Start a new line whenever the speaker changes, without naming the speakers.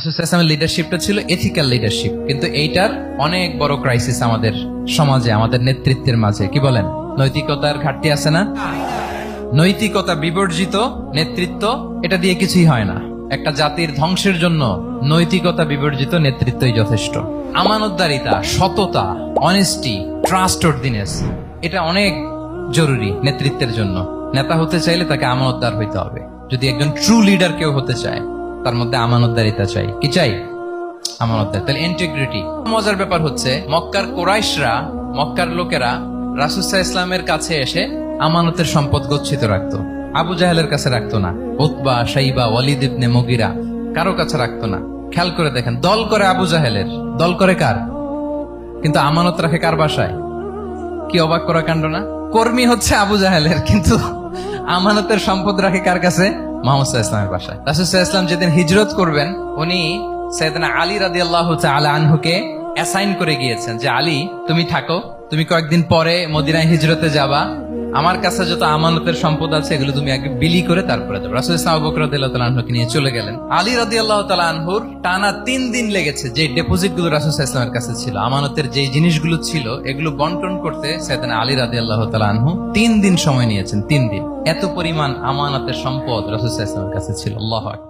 রাসূলের লিডারশিপটা ছিল ethical leadership, কিন্তু এইটার অনেক বড় ক্রাইসিস আমাদের সমাজে, আমাদের নেতৃত্বের মাঝে। কি বলেন, নৈতিকতার ঘাটতি আছে না? নৈতিকতা বিবর্জিত নেতৃত্ব, এটা দিয়ে কিছুই হয় না। একটা জাতির ধ্বংসের জন্য নৈতিকতা বিবর্জিত নেতৃত্বই যথেষ্ট। আমানতদারিতা, সততা, অনেস্টি, ট্রাস্টওয়ার্দিনেস, এটা অনেক জরুরি নেতৃত্বের জন্য। নেতা হতে চাইলে তাকে আমানতদার হইতে হবে। যদি একজন ট্রু লিডার কেউ হতে চায়, তার মধ্যে আমানতদারিতা চাই। কি চাই? আমানতদার, তাহলে ইন্টিগ্রিটি। মজার ব্যাপার হচ্ছে, মক্কার কুরাইশরা, মক্কার লোকেরা রাসূল সাল্লাল্লাহু আলাইহি ওয়াসাল্লামের কাছে এসে আমানতের সম্পদ গচ্ছিত রাখতো। আবু জাহেলের কাছে রাখতো না, উতবা, শাইবা, ওয়ালিদ ইবনে মুগিরা, কারো কাছে রাখতো না। খেয়াল করে দেখেন, দল করে আবু জাহেলের, দল করে কার? কিন্তু আমানত রাখে কার বাসায়? কি অবাক করা কাণ্ড না? কর্মী হচ্ছে আবু জাহেলের, কিন্তু আমানতের সম্পদ রাখে কার কাছে? মুহাম্মদ সাল্লাল্লাহু আলাইহি ওয়াসাল্লামের বাসায়। রাসূল সাল্লাল্লাহু আলাইহি ওয়াসাল্লাম যেদিন হিজরত করবেন, উনি সাইয়েদনা আলী রাদিয়াল্লাহু তাআলা আনহুকে অ্যাসাইন করে গিয়েছেন যে, আলী তুমি থাকো, তুমি কয়েকদিন পরে মদিনায় হিজরতে যাবা, আমার কাছে যত আমানতের সম্পদ আছে এগুলো তুমি আগে বিলি করে তারপরে যাবে। রাসূল সাল্লাল্লাহু আবু বকর রাদিয়াল্লাহু তাআলা আনহুকে নিয়ে চলে গেলেন। আলী রাদিয়াল্লাহু তাআলা আনহুর টানা 3 দিন লেগেছে যে ডিপোজিট গুলো রাসূল সাল্লাল্লাহু আলাইহি ওয়াসাল্লামের কাছে ছিল, আমানতের যে জিনিসগুলো ছিল, এগুলো বন্টন করতে সাইয়েদনা আলী রাদিয়াল্লাহু তাআলা আনহু 3 দিন সময় নিয়েছেন। 3 দিন। এত পরিমাণ আমানতের সম্পদ রাসূল সাল্লাল্লাহু আলাইহি ওয়াসাল্লামের কাছে ছিল। আল্লাহু আকবার।